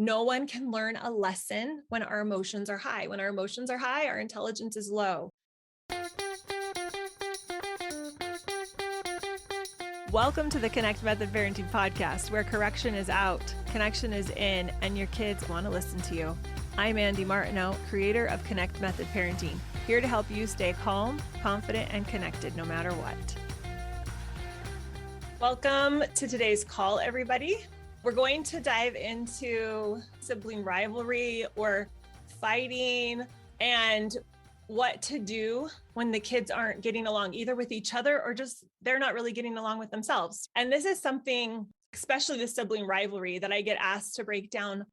No one can learn a lesson when our emotions are high. When our emotions are high, our intelligence is low. Welcome to the Connect Method Parenting Podcast, where correction is out, connection is in, and your kids want to listen to you. I'm Andy Martineau, creator of Connect Method Parenting, here to help you stay calm, confident, and connected no matter what. Welcome to today's call, everybody. We're going to dive into sibling rivalry or fighting and what to do when the kids aren't getting along either with each other or just they're not really getting along with themselves. And this is something, especially the sibling rivalry, that I get asked to break down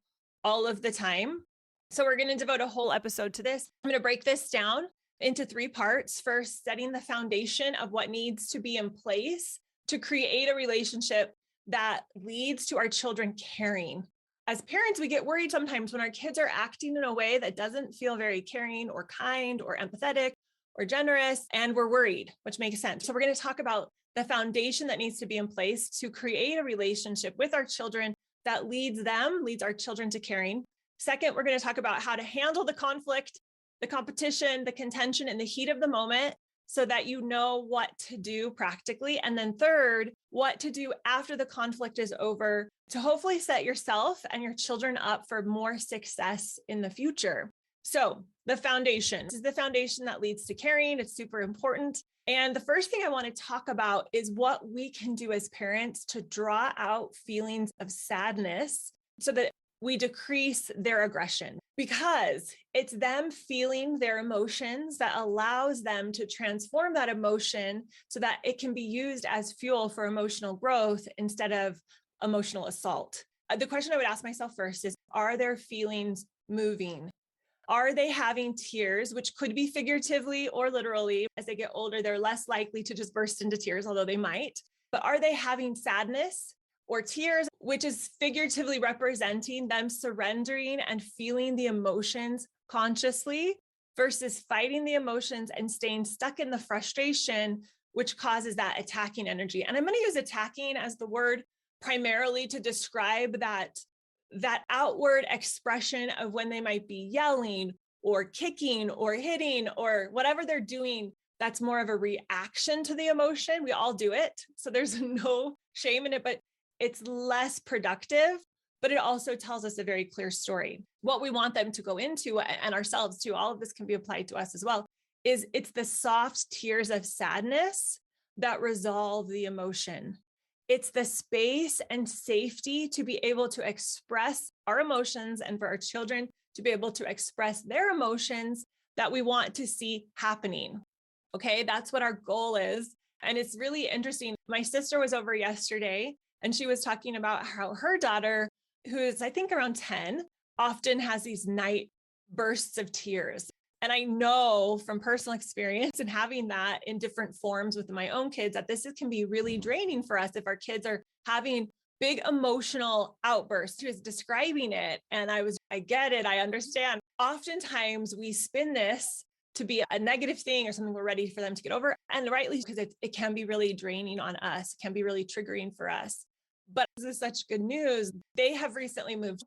all of the time. So we're going to devote a whole episode to this. I'm going to break this down into 3 parts. First, setting the foundation of what needs to be in place to create a relationship that leads to our children caring. As parents, we get worried sometimes when our kids are acting in a way that doesn't feel very caring or kind or empathetic or generous, and we're worried, which makes sense. So we're going to talk about the foundation that needs to be in place to create a relationship with our children that leads our children to caring. Second, we're going to talk about how to handle the conflict, the competition, the contention in the heat of the moment, so that you know what to do practically. And then third, what to do after the conflict is over to hopefully set yourself and your children up for more success in the future. So the foundation, this is the foundation that leads to caring. It's super important. And the first thing I want to talk about is what we can do as parents to draw out feelings of sadness so that we decrease their aggression, because it's them feeling their emotions that allows them to transform that emotion so that it can be used as fuel for emotional growth instead of emotional assault. The question I would ask myself first is, are their feelings moving? Are they having tears, which could be figuratively or literally? As they get older, they're less likely to just burst into tears, although they might. But are they having sadness or tears, which is figuratively representing them surrendering and feeling the emotions consciously versus fighting the emotions and staying stuck in the frustration, which causes that attacking energy? And I'm going to use attacking as the word primarily to describe that outward expression of when they might be yelling or kicking or hitting or whatever they're doing. That's more of a reaction to the emotion. We all do it. So there's no shame in it, but it's less productive, but it also tells us a very clear story. What we want them to go into, and ourselves too, all of this can be applied to us as well, is it's the soft tears of sadness that resolve the emotion. It's the space and safety to be able to express our emotions and for our children to be able to express their emotions that we want to see happening. Okay, that's what our goal is. And it's really interesting. My sister was over yesterday and she was talking about how her daughter, who is, I think, around 10, often has these night bursts of tears. And I know from personal experience and having that in different forms with my own kids that this can be really draining for us if our kids are having big emotional outbursts. She was describing it. And I get it. I understand. Oftentimes we spin this to be a negative thing or something we're ready for them to get over. And rightly, because it can be really draining on us. It can be really triggering for us. But this is such good news. They have recently moved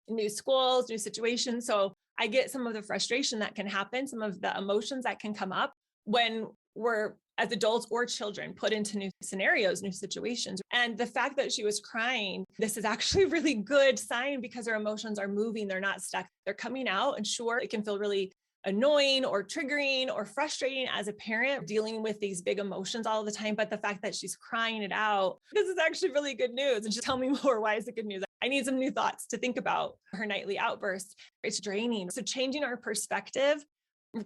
new schools, new situations. So I get some of the frustration that can happen, some of the emotions that can come up when we're, as adults or children, put into new scenarios, new situations. And the fact that she was crying, this is actually a really good sign because her emotions are moving. They're not stuck. They're coming out. And sure, it can feel really annoying or triggering or frustrating as a parent dealing with these big emotions all the time. But the fact that she's crying it out, this is actually really good news. And just tell me more. Why is it good news? I need some new thoughts to think about her nightly outbursts. It's draining. So changing our perspective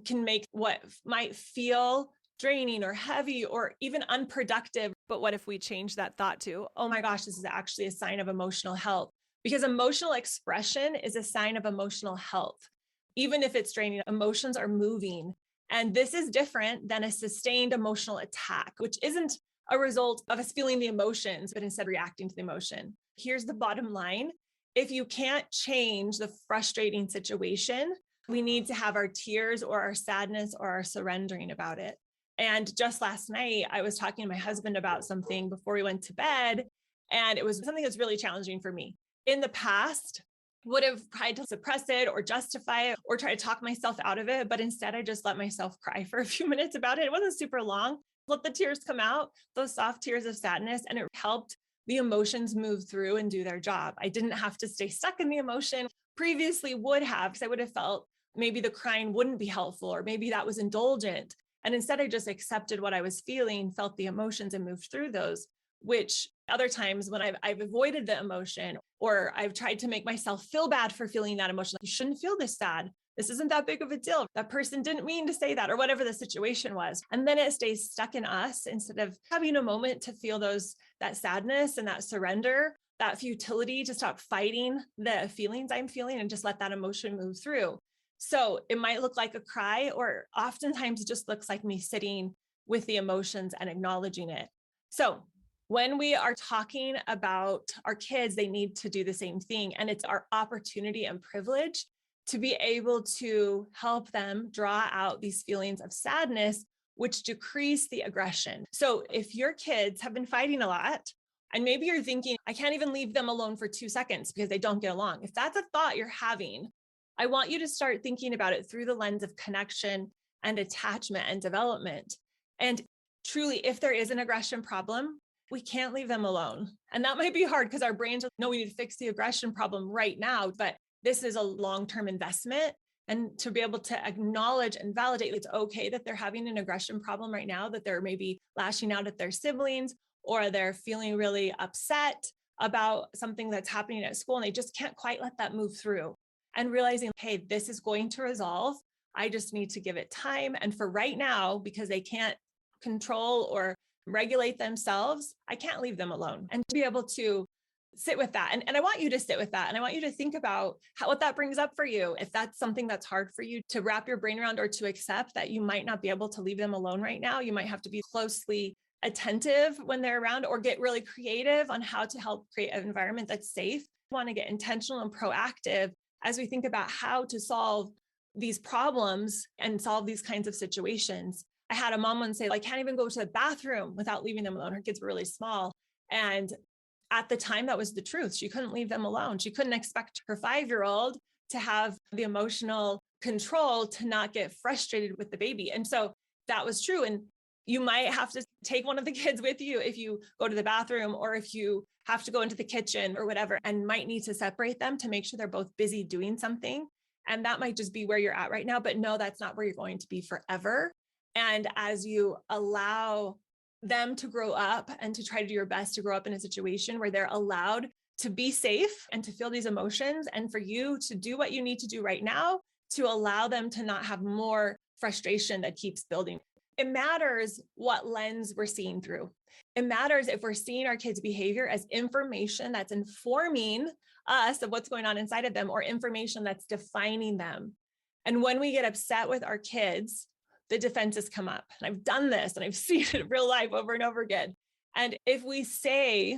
can make what might feel draining or heavy or even unproductive. But what if we change that thought to, oh my gosh, this is actually a sign of emotional health? Because emotional expression is a sign of emotional health. Even if it's draining, emotions are moving. And this is different than a sustained emotional attack, which isn't a result of us feeling the emotions, but instead reacting to the emotion. Here's the bottom line. If you can't change the frustrating situation, we need to have our tears or our sadness or our surrendering about it. And just last night, I was talking to my husband about something before we went to bed, and it was something that's really challenging for me. In the past, would have tried to suppress it or justify it or try to talk myself out of it. But instead, I just let myself cry for a few minutes about it. It wasn't super long. Let the tears come out, those soft tears of sadness, and it helped the emotions move through and do their job. I didn't have to stay stuck in the emotion. Previously would have, because I would have felt maybe the crying wouldn't be helpful, or maybe that was indulgent. And instead, I just accepted what I was feeling, felt the emotions, and moved through those, which other times when I've avoided the emotion, or I've tried to make myself feel bad for feeling that emotion, like, you shouldn't feel this sad. This isn't that big of a deal. That person didn't mean to say that, or whatever the situation was. And then it stays stuck in us instead of having a moment to feel that sadness and that surrender, that futility, to stop fighting the feelings I'm feeling and just let that emotion move through. So it might look like a cry, or oftentimes it just looks like me sitting with the emotions and acknowledging it. So when we are talking about our kids, they need to do the same thing. And it's our opportunity and privilege to be able to help them draw out these feelings of sadness, which decrease the aggression. So if your kids have been fighting a lot, and maybe you're thinking, I can't even leave them alone for 2 seconds because they don't get along. If that's a thought you're having, I want you to start thinking about it through the lens of connection and attachment and development. And truly, if there is an aggression problem, we can't leave them alone. And that might be hard because our brains know we need to fix the aggression problem right now, but this is a long-term investment. And to be able to acknowledge and validate it's okay that they're having an aggression problem right now, that they're maybe lashing out at their siblings, or they're feeling really upset about something that's happening at school and they just can't quite let that move through. And realizing, hey, this is going to resolve. I just need to give it time. And for right now, because they can't control or regulate themselves, I can't leave them alone. And to be able to sit with that. And I want you to sit with that. And I want you to think about what that brings up for you. If that's something that's hard for you to wrap your brain around, or to accept that you might not be able to leave them alone right now, you might have to be closely attentive when they're around, or get really creative on how to help create an environment that's safe. We want to get intentional and proactive as we think about how to solve these problems and solve these kinds of situations. I had a mom once say, I can't even go to the bathroom without leaving them alone. Her kids were really small. And at the time, that was the truth. She couldn't leave them alone. She couldn't expect her 5-year-old to have the emotional control to not get frustrated with the baby. And so that was true. And you might have to take one of the kids with you if you go to the bathroom, or if you have to go into the kitchen or whatever, and might need to separate them to make sure they're both busy doing something. And that might just be where you're at right now, but no, that's not where you're going to be forever. And as you allow them to grow up and to try to do your best to grow up in a situation where they're allowed to be safe and to feel these emotions, and for you to do what you need to do right now to allow them to not have more frustration that keeps building. It matters what lens we're seeing through. It matters if we're seeing our kids' behavior as information that's informing us of what's going on inside of them, or information that's defining them. And when we get upset with our kids, the defenses come up. And I've done this and I've seen it in real life over and over again. And if we say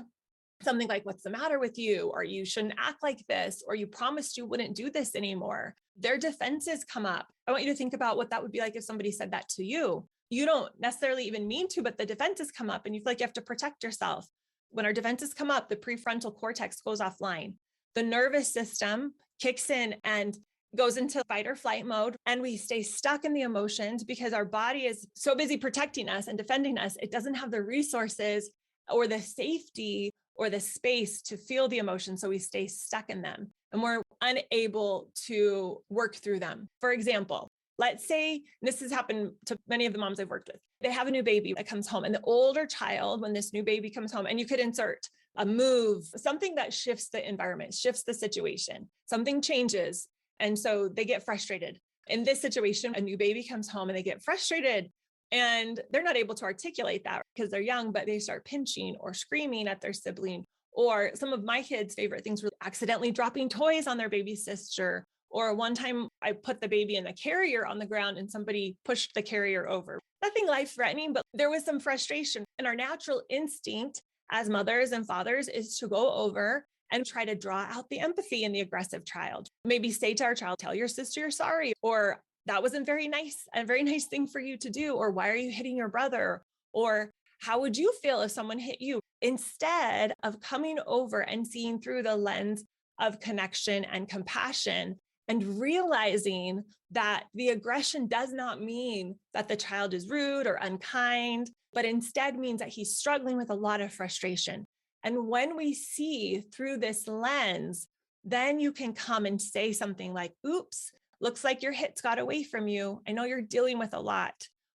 something like, what's the matter with you? Or you shouldn't act like this, or you promised you wouldn't do this anymore, their defenses come up. I want you to think about what that would be like if somebody said that to you. You don't necessarily even mean to, but the defenses come up and you feel like you have to protect yourself. When our defenses come up, the prefrontal cortex goes offline. The nervous system kicks in and goes into fight or flight mode, and we stay stuck in the emotions because our body is so busy protecting us and defending us. It doesn't have the resources or the safety or the space to feel the emotions. So we stay stuck in them and we're unable to work through them. For example, let's say this has happened to many of the moms I've worked with. They have a new baby that comes home, and the older child, when this new baby comes home, and you could insert a move, something that shifts the environment, shifts the situation, something changes. And so they get frustrated. In this situation, a new baby comes home and they get frustrated, and they're not able to articulate that because they're young, but they start pinching or screaming at their sibling. Or some of my kids' favorite things were accidentally dropping toys on their baby sister. Or one time I put the baby in a carrier on the ground and somebody pushed the carrier over. Nothing life-threatening, but there was some frustration. And our natural instinct as mothers and fathers is to go over and try to draw out the empathy in the aggressive child. Maybe say to our child, tell your sister you're sorry, or that wasn't very nice, a very nice thing for you to do, or why are you hitting your brother? Or how would you feel if someone hit you? Instead of coming over and seeing through the lens of connection and compassion, and realizing that the aggression does not mean that the child is rude or unkind, but instead means that he's struggling with a lot of frustration. And when we see through this lens, then you can come and say something like, oops, looks like your hits got away from you. I know you're dealing with a lot,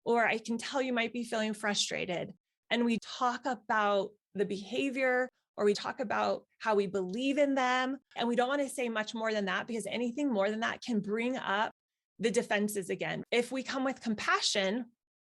or I can tell you might be feeling frustrated. And we talk about the behavior, or we talk about how we believe in them. And we don't want to say much more than that, because anything more than that can bring up the defenses again. If we come with compassion,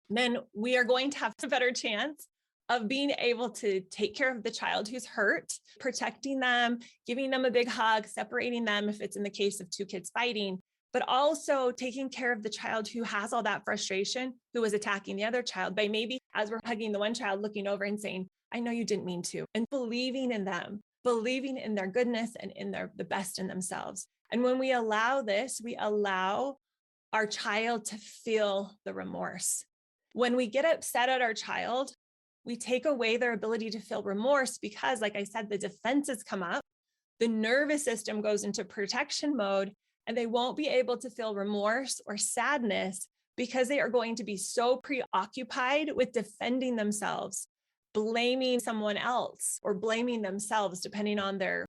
then we are going to have a better chance of being able to take care of the child who's hurt, protecting them, giving them a big hug, separating them if it's in the case of two kids fighting, but also taking care of the child who has all that frustration, who is attacking the other child, by maybe, as we're hugging the one child, looking over and saying, I know you didn't mean to, and believing in them, believing in their goodness and in the best in themselves. And when we allow this, we allow our child to feel the remorse. When we get upset at our child, we take away their ability to feel remorse because, like I said, the defenses come up, the nervous system goes into protection mode, and they won't be able to feel remorse or sadness because they are going to be so preoccupied with defending themselves, blaming someone else or blaming themselves, depending on their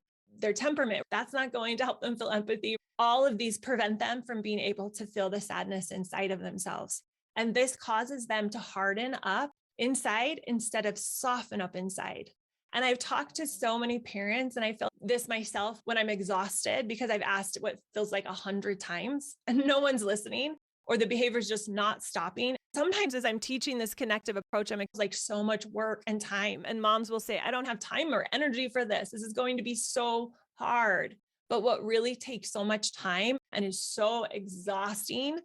temperament. That's not going to help them feel empathy. All of these prevent them from being able to feel the sadness inside of themselves. And this causes them to harden up inside instead of soften up inside. And I've talked to so many parents, and I feel this myself when I'm exhausted because I've asked what feels like 100 times and no one's listening, or the behavior is just not stopping. Sometimes as I'm teaching this connective approach, I'm like so much work and time. And moms will say, I don't have time or energy for this. This is going to be so hard. But what really takes so much time and is so exhausting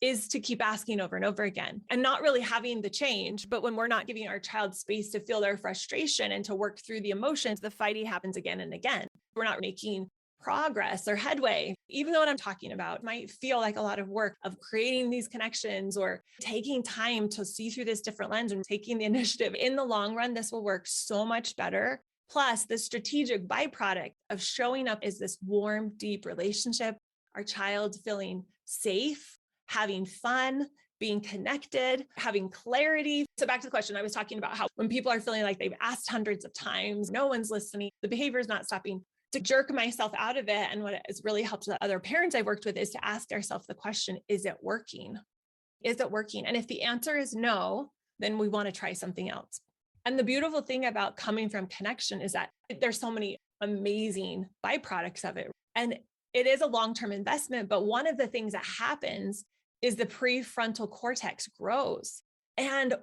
is to keep asking over and over again and not really having the change. But when we're not giving our child space to feel their frustration and to work through the emotions, the fighting happens again and again. We're not making progress or headway. Even though what I'm talking about might feel like a lot of work of creating these connections or taking time to see through this different lens and taking the initiative, in the long run, this will work so much better. Plus, the strategic byproduct of showing up is this warm, deep relationship, our child feeling safe, having fun, being connected, having clarity. So back to the question, I was talking about how when people are feeling like they've asked hundreds of times, no one's listening, the behavior is not stopping, to jerk myself out of it. And what has really helped the other parents I've worked with is to ask ourselves the question, is it working? Is it working? And if the answer is no, then we want to try something else. And the beautiful thing about coming from connection is that there's so many amazing byproducts of it. And it is a long-term investment, but one of the things that happens is the prefrontal cortex grows and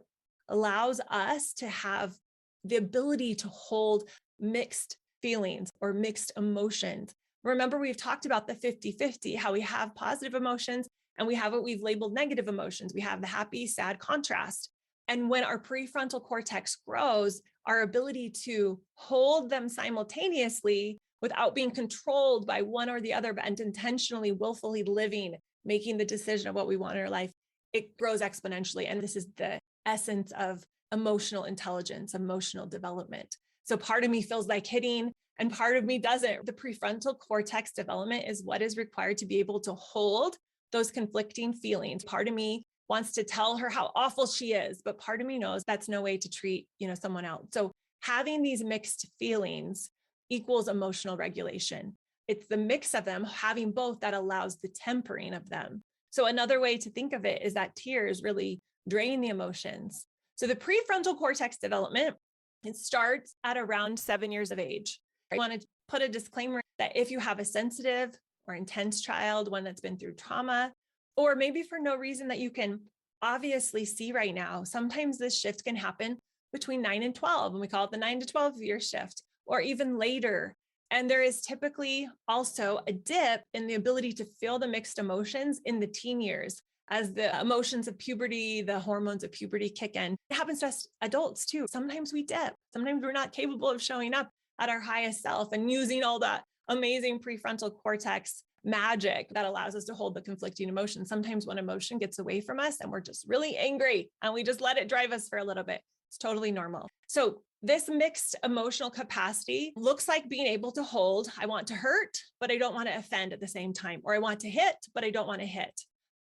allows us to have the ability to hold mixed feelings or mixed emotions. Remember, we've talked about the 50-50, how we have positive emotions and we have what we've labeled negative emotions. We have the happy, sad contrast. And when our prefrontal cortex grows, our ability to hold them simultaneously without being controlled by one or the other, but intentionally, willfully living, making the decision of what we want in our life, it grows exponentially. And this is the essence of emotional intelligence, emotional development. So part of me feels like hitting and part of me doesn't. The prefrontal cortex development is what is required to be able to hold those conflicting feelings. Part of me wants to tell her how awful she is, but part of me knows that's no way to treat, someone else. So having these mixed feelings equals emotional regulation. It's the mix of them, having both, that allows the tempering of them. So another way to think of it is that tears really drain the emotions. So the prefrontal cortex development, it starts at around 7 years of age. I want to put a disclaimer that if you have a sensitive or intense child, one that's been through trauma, or maybe for no reason that you can obviously see right now, sometimes this shift can happen between 9 and 12, and we call it the 9 to 12 year shift, or even later. And there is typically also a dip in the ability to feel the mixed emotions in the teen years as the emotions of puberty, the hormones of puberty kick in. It happens to us adults too. Sometimes we dip. Sometimes we're not capable of showing up at our highest self and using all that amazing prefrontal cortex magic that allows us to hold the conflicting emotions. Sometimes one emotion gets away from us and we're just really angry and we just let it drive us for a little bit. It's totally normal. So This mixed emotional capacity looks like being able to hold, I want to hurt, but I don't want to offend at the same time, or I want to hit, but I don't want to hit.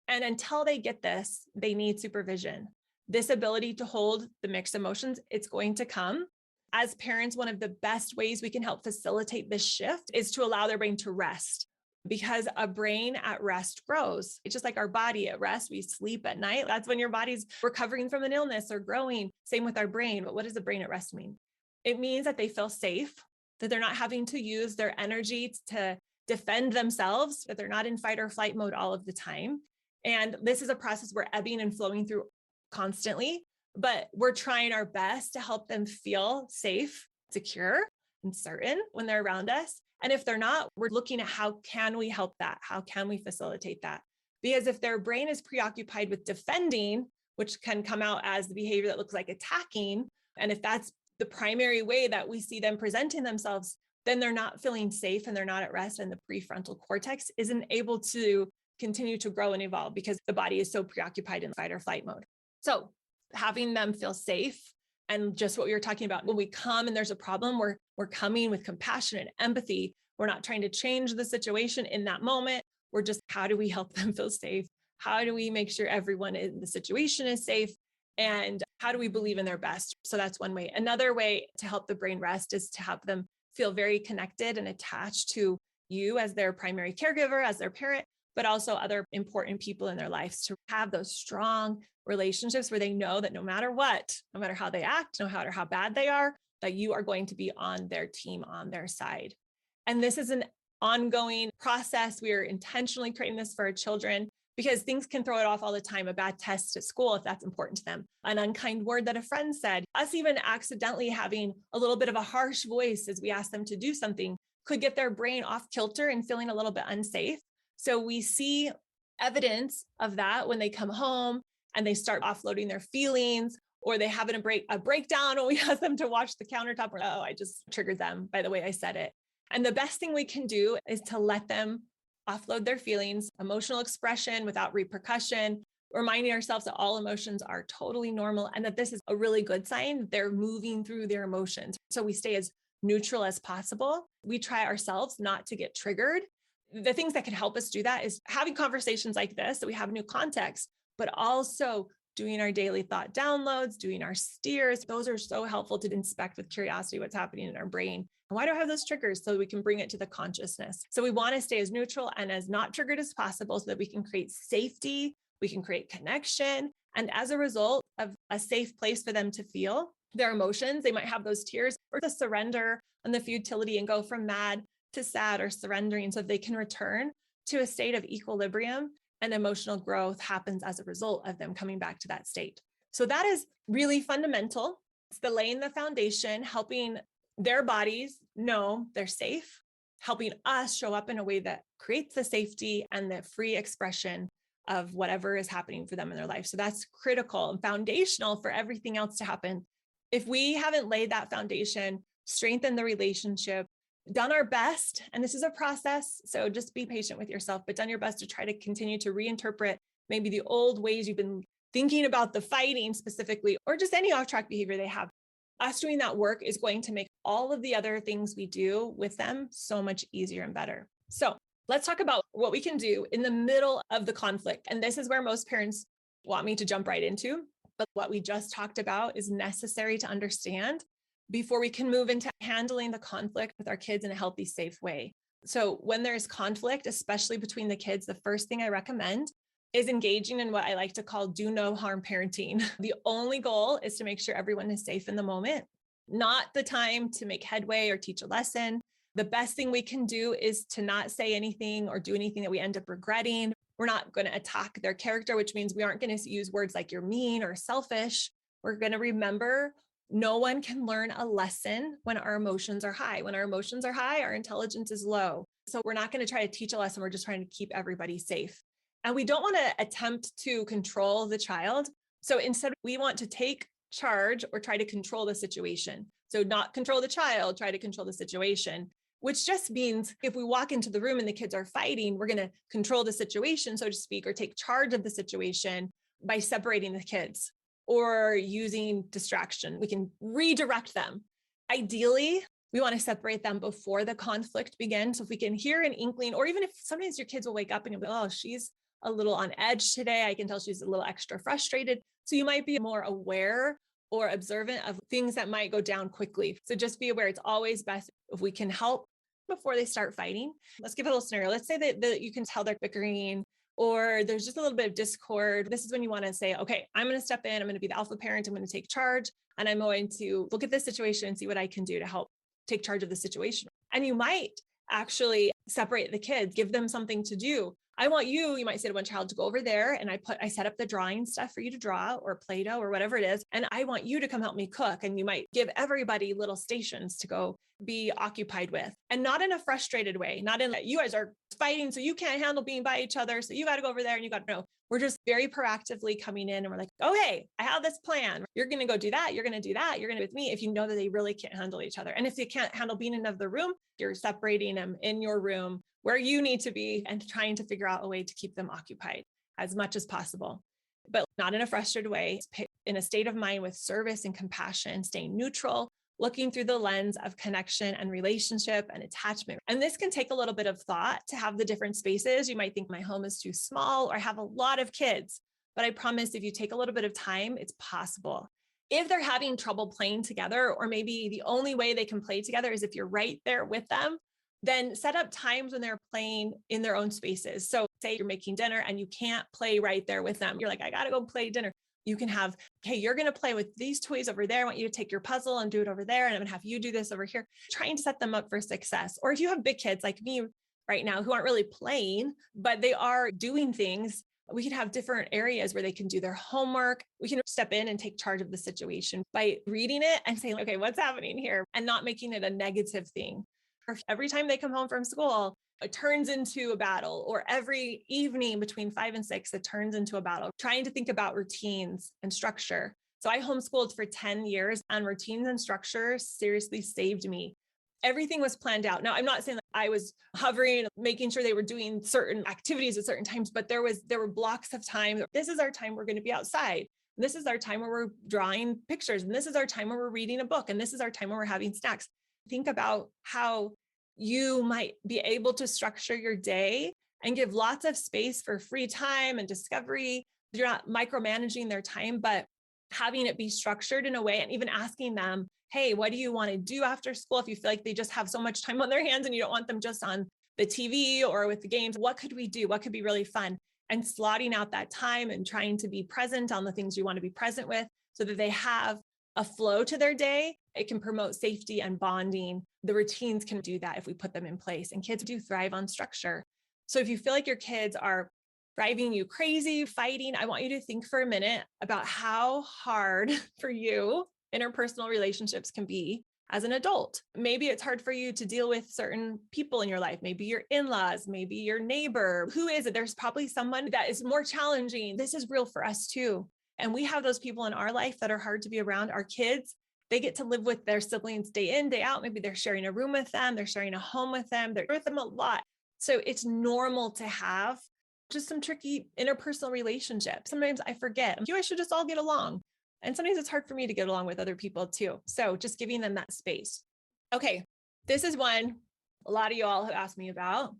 And until they get this, they need supervision. This ability to hold the mixed emotions, it's going to come. As parents, one of the best ways we can help facilitate this shift is to allow their brain to rest, because a brain at rest grows. It's just like our body at rest. We sleep at night. That's when your body's recovering from an illness or growing. Same with our brain. But what does the brain at rest mean? It means that they feel safe, that they're not having to use their energy to defend themselves, that they're not in fight or flight mode all of the time. And this is a process we're ebbing and flowing through constantly, but we're trying our best to help them feel safe, secure, and certain when they're around us. And if they're not, we're looking at how can we help that? How can we facilitate that? Because if their brain is preoccupied with defending, which can come out as the behavior that looks like attacking, and if that's the primary way that we see them presenting themselves, then they're not feeling safe and they're not at rest. And the prefrontal cortex isn't able to continue to grow and evolve because the body is so preoccupied in fight or flight mode. So having them feel safe, and just what we were talking about, when we come and there's a problem, we're coming with compassion and empathy. We're not trying to change the situation in that moment. We're just, how do we help them feel safe? How do we make sure everyone in the situation is safe? And how do we believe in their best? So that's one way. Another way to help the brain rest is to have them feel very connected and attached to you as their primary caregiver, as their parent, but also other important people in their lives, to have those strong relationships where they know that no matter what, no matter how they act, no matter how bad they are, that you are going to be on their team, on their side. And this is an ongoing process. We are intentionally creating this for our children because things can throw it off all the time. A bad test at school, if that's important to them, an unkind word that a friend said, us even accidentally having a little bit of a harsh voice as we ask them to do something could get their brain off kilter and feeling a little bit unsafe. So we see evidence of that when they come home and they start offloading their feelings, or they have a breakdown when we ask them to wash the countertop. Or, oh, I just triggered them by the way I said it. And the best thing we can do is to let them offload their feelings, emotional expression without repercussion, reminding ourselves that all emotions are totally normal and that this is a really good sign they're moving through their emotions. So we stay as neutral as possible. We try ourselves not to get triggered. The things that can help us do that is having conversations like this, so we have new context, but also doing our daily thought downloads, doing our steers. Those are so helpful to inspect with curiosity what's happening in our brain. And why do I have those triggers? So we can bring it to the consciousness. So we want to stay as neutral and as not triggered as possible so that we can create safety, we can create connection. And as a result of a safe place for them to feel their emotions, they might have those tears or the surrender and the futility and go from mad to sad or surrendering, so they can return to a state of equilibrium, and emotional growth happens as a result of them coming back to that state. So that is really fundamental. It's the laying the foundation, helping their bodies know they're safe, helping us show up in a way that creates the safety and the free expression of whatever is happening for them in their life. So that's critical and foundational for everything else to happen. If we haven't laid that foundation, strengthened the relationship, done our best, and this is a process, so just be patient with yourself, but done your best to try to continue to reinterpret maybe the old ways you've been thinking about the fighting specifically, or just any off-track behavior they have. Us doing that work is going to make all of the other things we do with them so much easier and better. So let's talk about what we can do in the middle of the conflict. And this is where most parents want me to jump right into, but what we just talked about is necessary to understand before we can move into handling the conflict with our kids in a healthy, safe way. So when there's conflict, especially between the kids, the first thing I recommend is engaging in what I like to call do no harm parenting. The only goal is to make sure everyone is safe in the moment, not the time to make headway or teach a lesson. The best thing we can do is to not say anything or do anything that we end up regretting. We're not going to attack their character, which means we aren't going to use words like you're mean or selfish. We're going to remember no one can learn a lesson when our emotions are high. When our emotions are high, our intelligence is low. So we're not going to try to teach a lesson. We're just trying to keep everybody safe. And we don't want to attempt to control the child. So instead, we want to take charge or try to control the situation. So not control the child, try to control the situation, which just means if we walk into the room and the kids are fighting, we're going to control the situation, so to speak, or take charge of the situation by separating the kids or using distraction. We can redirect them. Ideally, we want to separate them before the conflict begins. So if we can hear an inkling, or even if sometimes your kids will wake up and you'll be, oh, she's a little on edge today. I can tell she's a little extra frustrated. So you might be more aware or observant of things that might go down quickly. So just be aware. It's always best if we can help before they start fighting. Let's give a little scenario. Let's say that you can tell they're bickering or there's just a little bit of discord. This is when you want to say, okay, I'm going to step in. I'm going to be the alpha parent. I'm going to take charge. And I'm going to look at this situation and see what I can do to help take charge of the situation. And you might actually separate the kids, give them something to do. I want you might say to one child to go over there and I set up the drawing stuff for you to draw or Play-Doh or whatever it is. And I want you to come help me cook. And you might give everybody little stations to go be occupied with, and not in a frustrated way, not in like you guys are fighting, so you can't handle being by each other. So you got to go over there and you got to know. We're just very proactively coming in and we're like, oh, hey, I have this plan. You're going to go do that. You're going to do that. You're going to with me if you know that they really can't handle each other. And if they can't handle being in another room, you're separating them in your room where you need to be and trying to figure out a way to keep them occupied as much as possible, but not in a frustrated way, in a state of mind with service and compassion, staying neutral, looking through the lens of connection and relationship and attachment. And this can take a little bit of thought to have the different spaces. You might think my home is too small or I have a lot of kids, but I promise if you take a little bit of time, it's possible. If they're having trouble playing together, or maybe the only way they can play together is if you're right there with them, then set up times when they're playing in their own spaces. So say you're making dinner and you can't play right there with them. You're like, I got to go play dinner. You can have, okay, you're going to play with these toys over there. I want you to take your puzzle and do it over there. And I'm going to have you do this over here, trying to set them up for success. Or if you have big kids like me right now who aren't really playing, but they are doing things, we can have different areas where they can do their homework. We can step in and take charge of the situation by reading it and saying, okay, what's happening here? And not making it a negative thing. Every time they come home from school, it turns into a battle, or every evening between 5 and 6, it turns into a battle. Trying to think about routines and structure. So I homeschooled for 10 years, and routines and structure seriously saved me. Everything was planned out. Now, I'm not saying that I was hovering, making sure they were doing certain activities at certain times, but there were blocks of time. This is our time we're going to be outside. This is our time where we're drawing pictures. And this is our time where we're reading a book. And this is our time where we're having snacks. Think about how you might be able to structure your day and give lots of space for free time and discovery. You're not micromanaging their time, but having it be structured in a way, and even asking them, hey, what do you want to do after school? If you feel like they just have so much time on their hands and you don't want them just on the TV or with the games, what could we do? What could be really fun? And slotting out that time and trying to be present on the things you want to be present with so that they have a flow to their day. It can promote safety and bonding. The routines can do that if we put them in place, and kids do thrive on structure. So if you feel like your kids are driving you crazy, fighting, I want you to think for a minute about how hard for you interpersonal relationships can be as an adult. Maybe it's hard for you to deal with certain people in your life, maybe your in-laws, maybe your neighbor. Who is it? There's probably someone that is more challenging. This is real for us too. And we have those people in our life that are hard to be around. Our kids, they get to live with their siblings day in, day out. Maybe they're sharing a room with them. They're sharing a home with them. They're with them a lot. So it's normal to have just some tricky interpersonal relationships. Sometimes I forget, you guys should just all get along. And sometimes it's hard for me to get along with other people too. So just giving them that space. Okay, this is one a lot of you all have asked me about.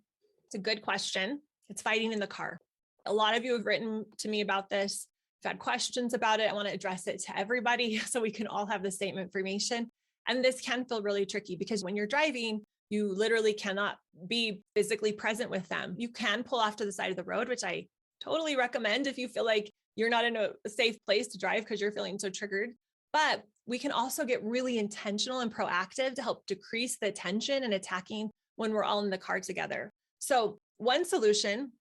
It's a good question. It's fighting in the car. A lot of you have written to me about this. I've had questions about it. I want to address it to everybody so we can all have the same information. And this can feel really tricky because when you're driving, you literally cannot be physically present with them. You can pull off to the side of the road, which I totally recommend if you feel like you're not in a safe place to drive because you're feeling so triggered. But we can also get really intentional and proactive to help decrease the tension and attacking when we're all in the car together. So one solution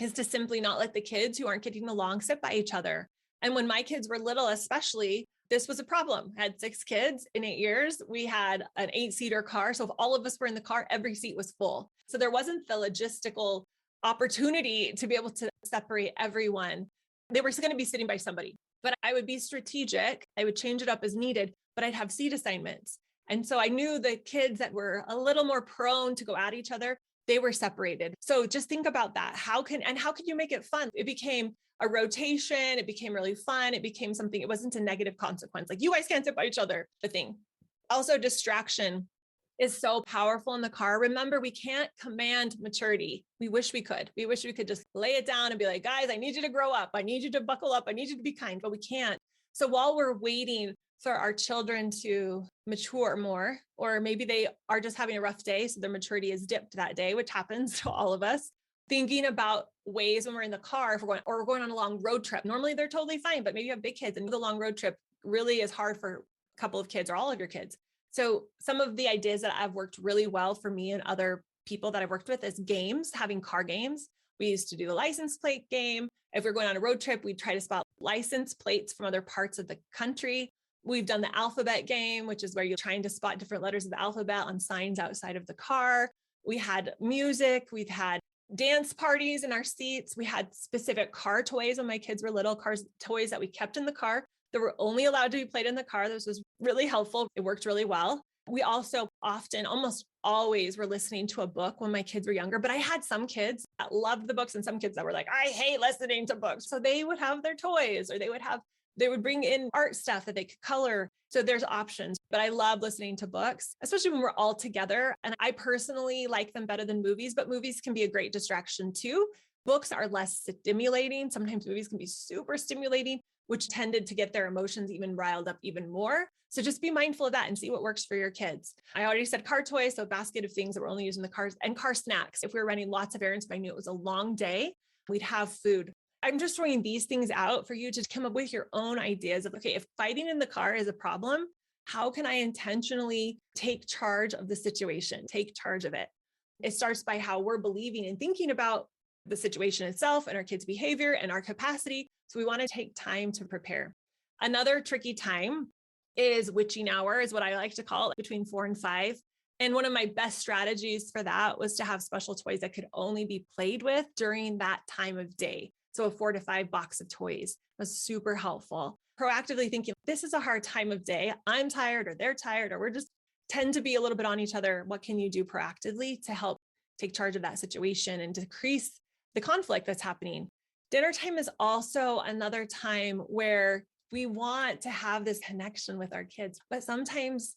is to simply not let the kids who aren't getting along sit by each other. And when my kids were little, especially, this was a problem. I had 6 kids in 8 years. We had an 8-seater car. So if all of us were in the car, every seat was full. So there wasn't the logistical opportunity to be able to separate everyone. They were going to be sitting by somebody, but I would be strategic. I would change it up as needed, but I'd have seat assignments. And so I knew the kids that were a little more prone to go at each other, they were separated. So just think about that. How can you make it fun? It became a rotation. It became really fun. It became something, it wasn't a negative consequence. Like you guys can't sit by each other, the thing. Also, distraction is so powerful in the car. Remember, we can't command maturity. We wish we could. We wish we could just lay it down and be like, guys, I need you to grow up. I need you to buckle up. I need you to be kind, but we can't. So while we're waiting for our children to mature more, or maybe they are just having a rough day, so their maturity is dipped that day, which happens to all of us, thinking about ways when we're in the car, if we're going on a long road trip. Normally they're totally fine, but maybe you have big kids and the long road trip really is hard for a couple of kids or all of your kids. So some of the ideas that have worked really well for me and other people that I've worked with is games, having car games. We used to do the license plate game. If we're going on a road trip, we'd try to spot license plates from other parts of the country. We've done the alphabet game, which is where you're trying to spot different letters of the alphabet on signs outside of the car. We had music. We've had dance parties in our seats. We had specific car toys when my kids were little, toys that we kept in the car that were only allowed to be played in the car. This was really helpful. It worked really well. We also often, almost always, were listening to a book when my kids were younger, but I had some kids that loved the books and some kids that were like, I hate listening to books. So they would have their toys, or they would bring in art stuff that they could color. So there's options, but I love listening to books, especially when we're all together. And I personally like them better than movies, but movies can be a great distraction too. Books are less stimulating. Sometimes movies can be super stimulating, which tended to get their emotions even riled up even more. So just be mindful of that and see what works for your kids. I already said car toys, so a basket of things that we're only using the cars, and car snacks. If we were running lots of errands, if I knew it was a long day, we'd have food. I'm just throwing these things out for you to come up with your own ideas of, okay, if fighting in the car is a problem, how can I intentionally take charge of the situation, take charge of it? It starts by how we're believing and thinking about the situation itself and our kids' behavior and our capacity. So we want to take time to prepare. Another tricky time is witching hour, is what I like to call it, between 4 and 5. And one of my best strategies for that was to have special toys that could only be played with during that time of day. So a 4 to 5 box of toys was super helpful. Proactively thinking, this is a hard time of day. I'm tired, or they're tired, or we're just tend to be a little bit on each other. What can you do proactively to help take charge of that situation and decrease the conflict that's happening? Dinner time is also another time where we want to have this connection with our kids, but sometimes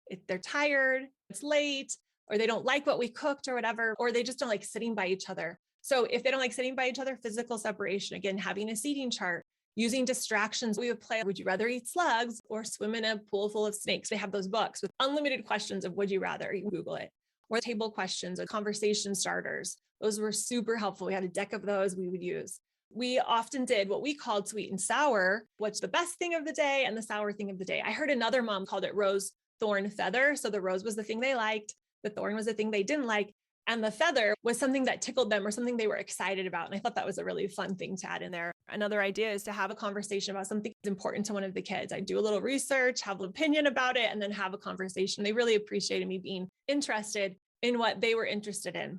if they're tired, it's late, or they don't like what we cooked or whatever, or they just don't like sitting by each other. So if they don't like sitting by each other, physical separation, again, having a seating chart, using distractions. We would play, would you rather eat slugs or swim in a pool full of snakes? They have those books with unlimited questions of would you rather, you can Google it, or table questions or conversation starters. Those were super helpful. We had a deck of those we would use. We often did what we called sweet and sour, what's the best thing of the day and the sour thing of the day. I heard another mom called it rose, thorn, feather. So the rose was the thing they liked. The thorn was the thing they didn't like. And the feather was something that tickled them or something they were excited about. And I thought that was a really fun thing to add in there. Another idea is to have a conversation about something that's important to one of the kids. I do a little research, have an opinion about it, and then have a conversation. They really appreciated me being interested in what they were interested in.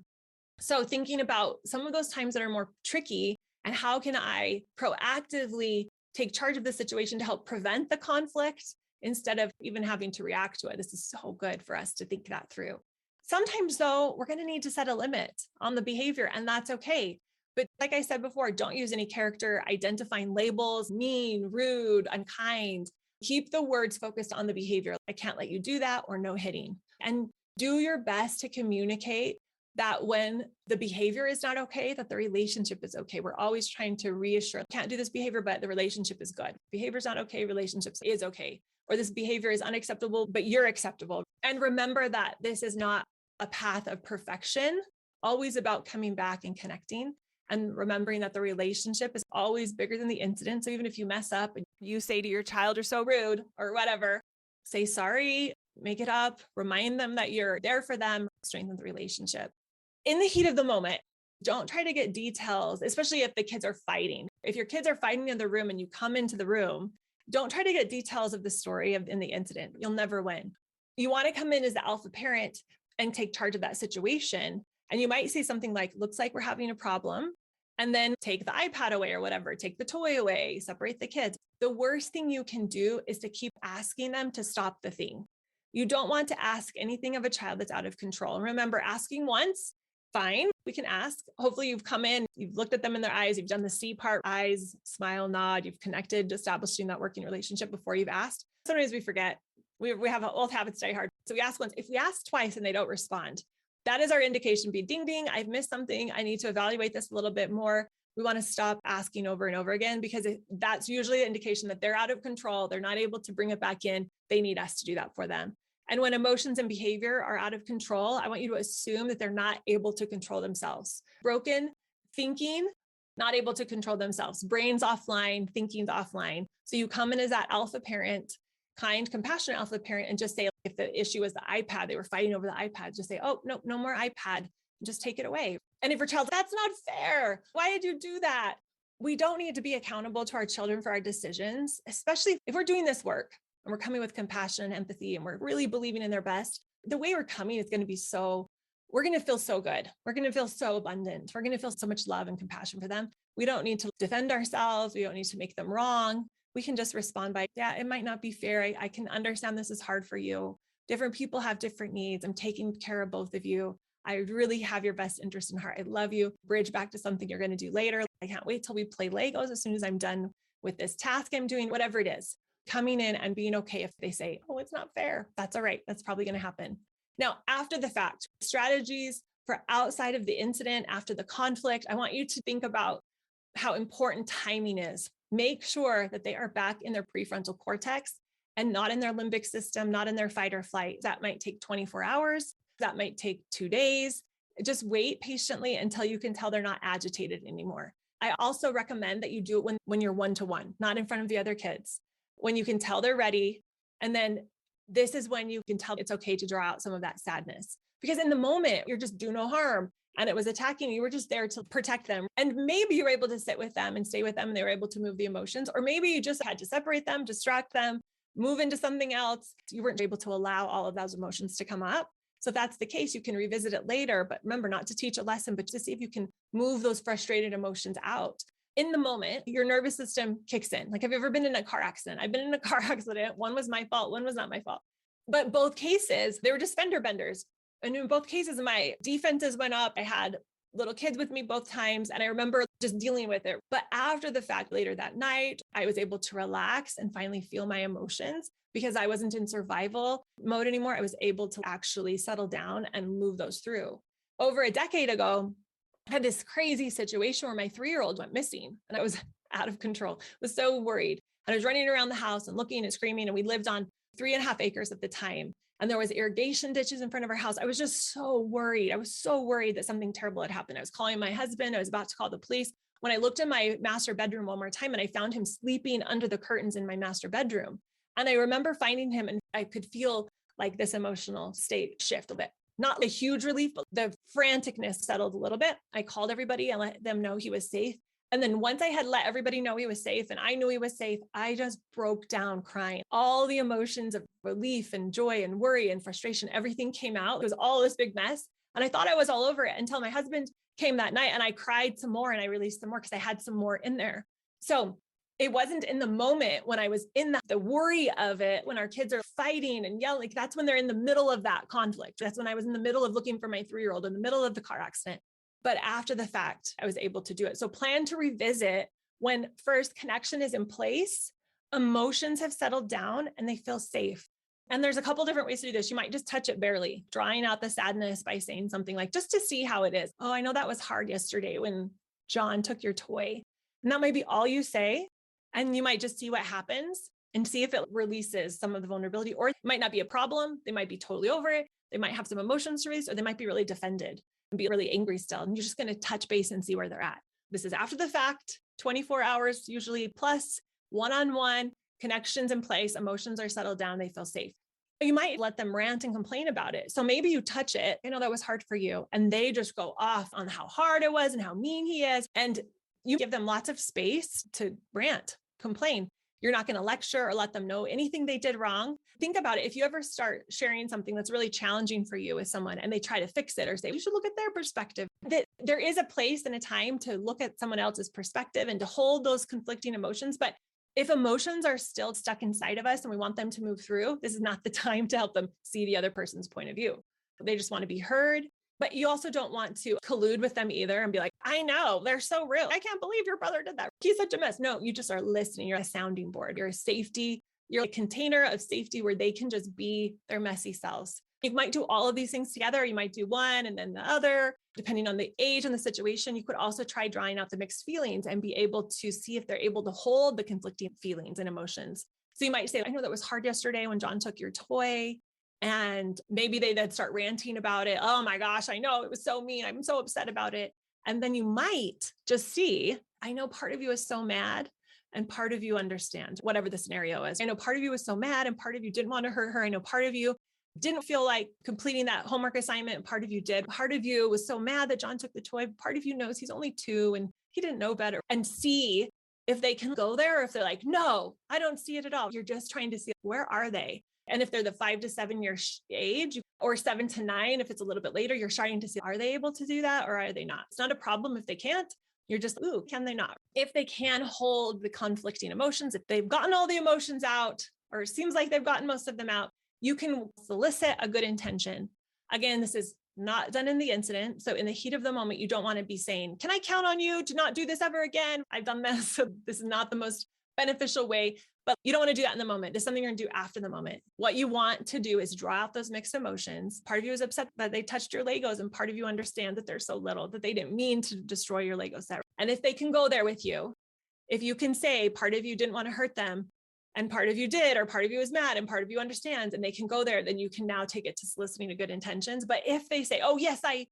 So thinking about some of those times that are more tricky and how can I proactively take charge of the situation to help prevent the conflict instead of even having to react to it. This is so good for us to think that through. Sometimes though, we're going to need to set a limit on the behavior, and that's okay. But like I said before, don't use any character identifying labels, mean, rude, unkind. Keep the words focused on the behavior. I can't let you do that, or no hitting. And do your best to communicate that when the behavior is not okay, that the relationship is okay. We're always trying to reassure, can't do this behavior, but the relationship is good. Behavior's not okay, relationship is okay. Or this behavior is unacceptable, but you're acceptable. And remember that this is not a path of perfection, always about coming back and connecting and remembering that the relationship is always bigger than the incident. So even if you mess up and you say to your child, you're so rude or whatever, say sorry, make it up, remind them that you're there for them, strengthen the relationship. In the heat of the moment, don't try to get details, especially if the kids are fighting. If your kids are fighting in the room and you come into the room, don't try to get details of the story in the incident. You'll never win. You want to come in as the alpha parent and take charge of that situation. And you might say something like, looks like we're having a problem. And then take the iPad away or whatever, take the toy away, separate the kids. The worst thing you can do is to keep asking them to stop the thing. You don't want to ask anything of a child that's out of control. And remember, asking once, fine, we can ask. Hopefully you've come in, you've looked at them in their eyes, you've done the C part, eyes, smile, nod, you've connected, establishing that working relationship before you've asked. Sometimes we forget. We have old habits die hard. So we ask once. If we ask twice and they don't respond, that is our indication. Be ding, ding, I've missed something. I need to evaluate this a little bit more. We want to stop asking over and over again, because that's usually an indication that they're out of control. They're not able to bring it back in. They need us to do that for them. And when emotions and behavior are out of control, I want you to assume that they're not able to control themselves. Broken thinking, not able to control themselves. Brains offline, thinking's offline. So you come in as that alpha parent, kind, compassionate alpha parent, and just say, if the issue was the iPad, they were fighting over the iPad, just say, oh, no, no more iPad. Just take it away. And if your child, that's not fair. Why did you do that? We don't need to be accountable to our children for our decisions, especially if we're doing this work and we're coming with compassion and empathy and we're really believing in their best. The way we're coming is going to be we're going to feel so good. We're going to feel so abundant. We're going to feel so much love and compassion for them. We don't need to defend ourselves. We don't need to make them wrong. We can just respond by, yeah, it might not be fair. I can understand this is hard for you. Different people have different needs. I'm taking care of both of you. I really have your best interest in heart. I love you. Bridge back to something you're going to do later. I can't wait till we play Legos as soon as I'm done with this task I'm doing, whatever it is. Coming in and being okay if they say, oh, it's not fair. That's all right. That's probably going to happen. Now, after the fact, strategies for outside of the incident, after the conflict, I want you to think about how important timing is. Make sure that they are back in their prefrontal cortex and not in their limbic system, not in their fight or flight. That might take 24 hours. That might take 2 days. Just wait patiently until you can tell they're not agitated anymore. I also recommend that you do it when you're one-to-one, not in front of the other kids, when you can tell they're ready. And then this is when you can tell it's okay to draw out some of that sadness. Because in the moment, you're just do no harm. And it was attacking you. You were just there to protect them. And maybe you were able to sit with them and stay with them and they were able to move the emotions. Or maybe you just had to separate them, distract them, move into something else. You weren't able to allow all of those emotions to come up. So if that's the case, you can revisit it later. But remember, not to teach a lesson, but to see if you can move those frustrated emotions out. In the moment, your nervous system kicks in. Like, have you ever been in a car accident? I've been in a car accident. One was my fault. One was not my fault. But both cases, they were just fender benders. And in both cases, my defenses went up. I had little kids with me both times. And I remember just dealing with it. But after the fact, later that night, I was able to relax and finally feel my emotions because I wasn't in survival mode anymore. I was able to actually settle down and move those through. Over a decade ago, I had this crazy situation where my 3-year-old went missing and I was out of control. I was so worried. And I was running around the house and looking and screaming. And we lived on 3.5 acres at the time. And there was irrigation ditches in front of our house. I was just so worried. I was so worried that something terrible had happened. I was calling my husband. I was about to call the police. When I looked in my master bedroom one more time and I found him sleeping under the curtains in my master bedroom. And I remember finding him and I could feel like this emotional state shift a bit. Not a huge relief, but the franticness settled a little bit. I called everybody and let them know he was safe. And then once I had let everybody know he was safe and I knew he was safe, I just broke down crying. All the emotions of relief and joy and worry and frustration, everything came out. It was all this big mess. And I thought I was all over it until my husband came that night and I cried some more and I released some more because I had some more in there. So it wasn't in the moment when I was in the worry of it, when our kids are fighting and yelling, like that's when they're in the middle of that conflict. That's when I was in the middle of looking for my 3-year-old in the middle of the car accident. But after the fact, I was able to do it. So plan to revisit when first connection is in place, emotions have settled down and they feel safe. And there's a couple different ways to do this. You might just touch it barely, drawing out the sadness by saying something like, just to see how it is. Oh, I know that was hard yesterday when John took your toy. And that might be all you say. And you might just see what happens and see if it releases some of the vulnerability, or it might not be a problem. They might be totally over it. They might have some emotions to release, or they might be really defended and be really angry still. And you're just going to touch base and see where they're at. This is after the fact, 24 hours, usually plus one-on-one connections in place. Emotions are settled down. They feel safe. You might let them rant and complain about it. So maybe you touch it. I know that was hard for you. And they just go off on how hard it was and how mean he is. And you give them lots of space to rant, complain. You're not going to lecture or let them know anything they did wrong. Think about it. If you ever start sharing something that's really challenging for you with someone and they try to fix it or say, we should look at their perspective, that there is a place and a time to look at someone else's perspective and to hold those conflicting emotions. But if emotions are still stuck inside of us and we want them to move through, this is not the time to help them see the other person's point of view. They just want to be heard. But you also don't want to collude with them either and be like, I know, they're so real. I can't believe your brother did that. He's such a mess. No, you just are listening. You're a sounding board. You're a safety You're a container of safety where they can just be their messy selves. You might do all of these things together. You might do one and then the other, depending on the age and the situation. You could also try drawing out the mixed feelings and be able to see if they're able to hold the conflicting feelings and emotions. So you might say, I know that was hard yesterday when John took your toy. And maybe they then start ranting about it. Oh my gosh, I know it was so mean. I'm so upset about it. And then you might just see, I know part of you is so mad and part of you understands whatever the scenario is. I know part of you was so mad and part of you didn't want to hurt her. I know part of you didn't feel like completing that homework assignment and part of you did. Part of you was so mad that John took the toy. Part of you knows he's only 2 and he didn't know better, and see if they can go there or if they're like, no, I don't see it at all. You're just trying to see where are they? And if they're the 5 to 7 year age or 7 to 9, if it's a little bit later, you're starting to see, are they able to do that or are they not? It's not a problem if they can't. You're just, ooh, can they not? If they can hold the conflicting emotions, if they've gotten all the emotions out, or it seems like they've gotten most of them out, you can solicit a good intention. Again, this is not done in the incident. So in the heat of the moment, you don't want to be saying, can I count on you to not do this ever again? I've done this. So this is not the most beneficial way, but you don't want to do that in the moment. It's something you're going to do after the moment. What you want to do is draw out those mixed emotions. Part of you is upset that they touched your Legos, and part of you understand that they're so little that they didn't mean to destroy your Lego set. And if they can go there with you, if you can say part of you didn't want to hurt them and part of you did, or part of you is mad and part of you understands, and they can go there, then you can now take it to soliciting the good intentions. But if they say, oh, yes, I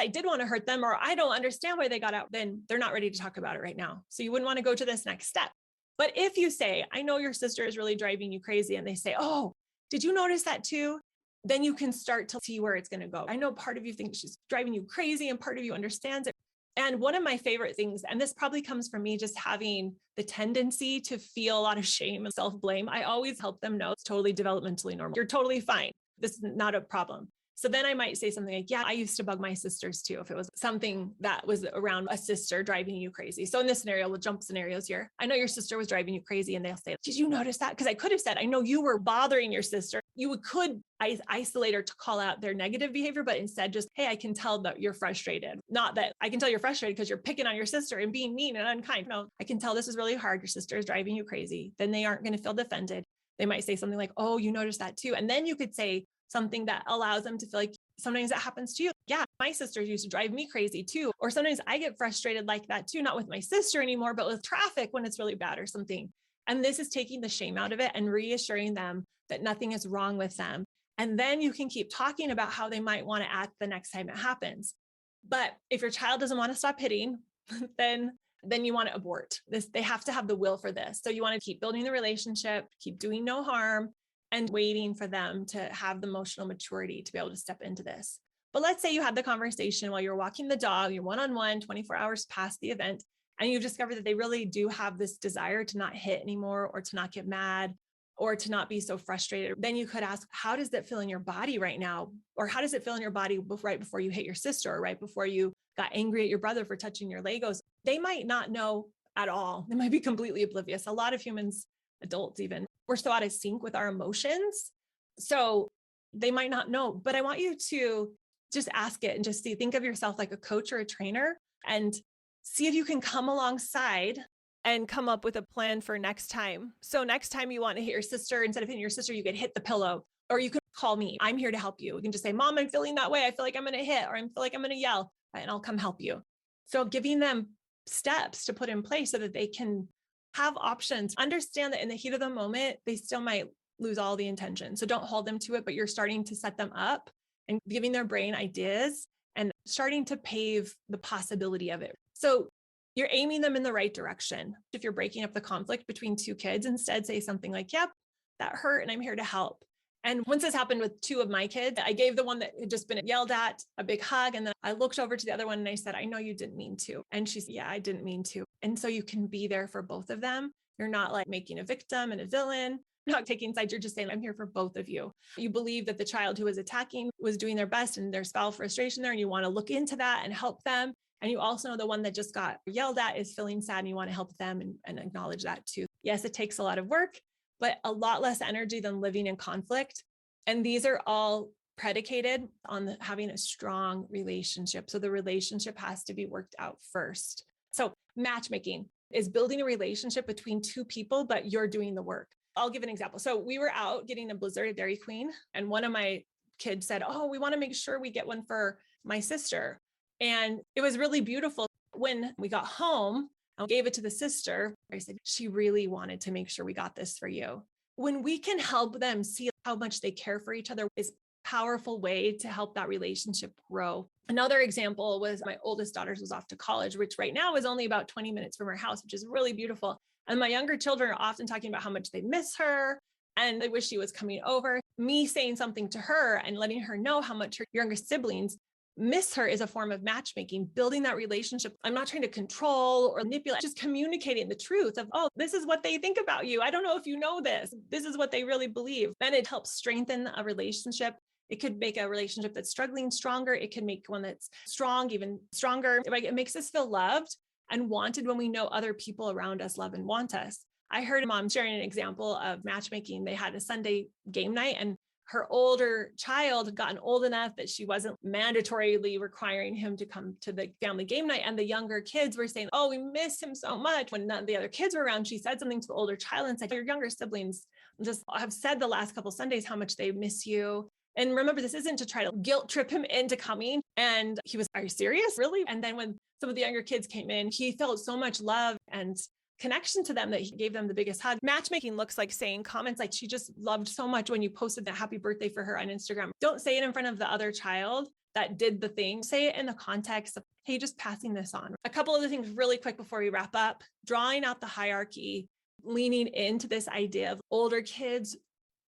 did want to hurt them, or I don't understand why they got out, then they're not ready to talk about it right now. So you wouldn't want to go to this next step. But if you say, I know your sister is really driving you crazy, and they say, oh, did you notice that too? Then you can start to see where it's going to go. I know part of you thinks she's driving you crazy and part of you understands it. And one of my favorite things, and this probably comes from me just having the tendency to feel a lot of shame and self-blame, I always help them know it's totally developmentally normal. You're totally fine. This is not a problem. So then I might say something like, yeah, I used to bug my sisters too, if it was something that was around a sister driving you crazy. So in this scenario, we'll jump scenarios here. I know your sister was driving you crazy, and they'll say, did you notice that? Because I could have said, I know you were bothering your sister. You could isolate her to call out their negative behavior, but instead just, hey, I can tell that you're frustrated. Not that I can tell you're frustrated because you're picking on your sister and being mean and unkind. No, I can tell this is really hard. Your sister is driving you crazy. Then they aren't going to feel defended. They might say something like, oh, you noticed that too. And then you could say something that allows them to feel like sometimes that happens to you. Yeah, my sisters used to drive me crazy too. Or sometimes I get frustrated like that too, not with my sister anymore, but with traffic when it's really bad or something. And this is taking the shame out of it and reassuring them that nothing is wrong with them. And then you can keep talking about how they might want to act the next time it happens. But if your child doesn't want to stop hitting, then you want to abort this. They have to have the will for this. So you want to keep building the relationship, keep doing no harm, and waiting for them to have the emotional maturity to be able to step into this. But let's say you had the conversation while you're walking the dog, you're one-on-one, 24 hours past the event, and you discover that they really do have this desire to not hit anymore, or to not get mad, or to not be so frustrated. Then you could ask, how does that feel in your body right now? Or how does it feel in your body right before you hit your sister, or right before you got angry at your brother for touching your Legos? They might not know at all. They might be completely oblivious. A lot of humans, adults even, we're so out of sync with our emotions. So they might not know, but I want you to just ask it and just think of yourself like a coach or a trainer, and see if you can come alongside and come up with a plan for next time. So next time you want to hit your sister, instead of hitting your sister, you could hit the pillow, or you could call me. I'm here to help you. You can just say, Mom, I'm feeling that way. I feel like I'm going to hit, or I feel like I'm going to yell, and I'll come help you. So giving them steps to put in place so that they can have options. Understand that in the heat of the moment, they still might lose all the intention. So don't hold them to it, but you're starting to set them up and giving their brain ideas and starting to pave the possibility of it. So you're aiming them in the right direction. If you're breaking up the conflict between 2 kids, instead say something like, yep, that hurt and I'm here to help. And once this happened with 2 of my kids, I gave the one that had just been yelled at a big hug. And then I looked over to the other one and I said, I know you didn't mean to. And she said, yeah, I didn't mean to. And so you can be there for both of them. You're not like making a victim and a villain, not taking sides. You're just saying, I'm here for both of you. You believe that the child who was attacking was doing their best and there's foul frustration there, and you want to look into that and help them. And you also know the one that just got yelled at is feeling sad, and you want to help them and acknowledge that too. Yes, it takes a lot of work, but a lot less energy than living in conflict. And these are all predicated on having a strong relationship. So the relationship has to be worked out first. So matchmaking is building a relationship between 2 people, but you're doing the work. I'll give an example. So we were out getting a Blizzard at Dairy Queen, and one of my kids said, "Oh, we want to make sure we get one for my sister." And it was really beautiful. When we got home and gave it to the sister, I said, "She really wanted to make sure we got this for you." When we can help them see how much they care for each other is a powerful way to help that relationship grow. Another example was my oldest daughter was off to college, which right now is only about 20 minutes from her house, which is really beautiful. And my younger children are often talking about how much they miss her and they wish she was coming over. Me saying something to her and letting her know how much her younger siblings miss her is a form of matchmaking, building that relationship. I'm not trying to control or manipulate, just communicating the truth of, oh, this is what they think about you. I don't know if you know this. This is what they really believe. And it helps strengthen a relationship. It could make a relationship that's struggling stronger. It could make one that's strong, even stronger. It makes us feel loved and wanted when we know other people around us love and want us. I heard a mom sharing an example of matchmaking. They had a Sunday game night, and her older child had gotten old enough that she wasn't mandatorily requiring him to come to the family game night. And the younger kids were saying, "Oh, we miss him so much." When none of the other kids were around, she said something to the older child and said, "Your younger siblings just have said the last couple of Sundays how much they miss you." And remember, this isn't to try to guilt trip him into coming. And he was, "Are you serious? Really?" And then when some of the younger kids came in, he felt so much love and connection to them that he gave them the biggest hug. Matchmaking looks like saying comments like, "She just loved so much when you posted that happy birthday for her on Instagram." Don't say it in front of the other child that did the thing. Say it in the context of, "Hey, just passing this on." A couple other things really quick before we wrap up, drawing out the hierarchy, leaning into this idea of older kids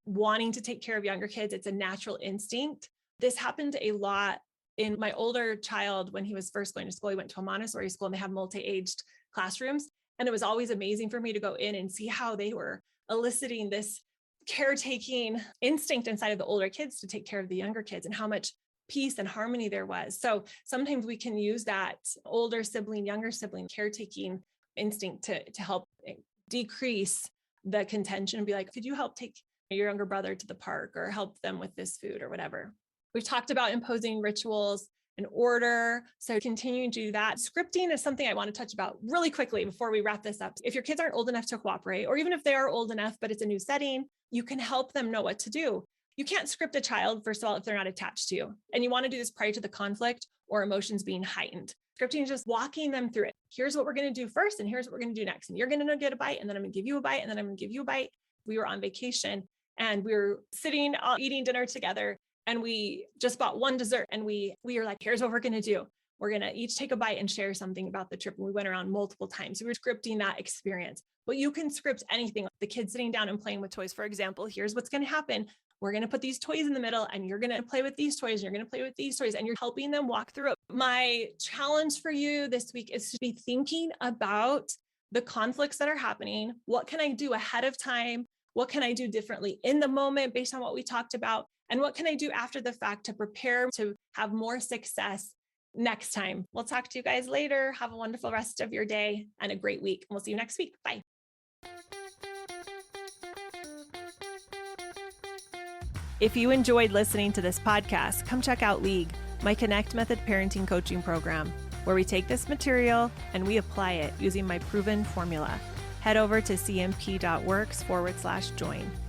wanting to take care of younger kids. It's a natural instinct. This happened a lot in my older child when he was first going to school. He went to a Montessori school and they have multi-aged classrooms. And it was always amazing for me to go in and see how they were eliciting this caretaking instinct inside of the older kids to take care of the younger kids and how much peace and harmony there was. So sometimes we can use that older sibling, younger sibling caretaking instinct to help decrease the contention and be like, "Could you help take your younger brother to the park or help them with this food or whatever?" We've talked about imposing rituals and order. So continuing to do that. Scripting is something I want to touch about really quickly before we wrap this up. If your kids aren't old enough to cooperate, or even if they are old enough, but it's a new setting, you can help them know what to do. You can't script a child, first of all, if they're not attached to you. And you want to do this prior to the conflict or emotions being heightened. Scripting is just walking them through it. Here's what we're going to do first, and here's what we're going to do next. And you're going to get a bite, and then I'm going to give you a bite, and then I'm going to give you a bite. We were on vacation and we were sitting eating dinner together. And we just bought one dessert and we were like, "Here's what we're going to do. We're going to each take a bite and share something about the trip." And we went around multiple times. So we were scripting that experience, but you can script anything. The kids sitting down and playing with toys, for example, here's what's going to happen. We're going to put these toys in the middle and you're going to play with these toys. And you're going to play with these toys and you're helping them walk through it. My challenge for you this week is to be thinking about the conflicts that are happening. What can I do ahead of time? What can I do differently in the moment based on what we talked about? And what can I do after the fact to prepare to have more success next time? We'll talk to you guys later. Have a wonderful rest of your day and a great week. We'll see you next week. Bye. If you enjoyed listening to this podcast, come check out League, my Connect Method parenting coaching program, where we take this material and we apply it using my proven formula. Head over to cmp.works/join.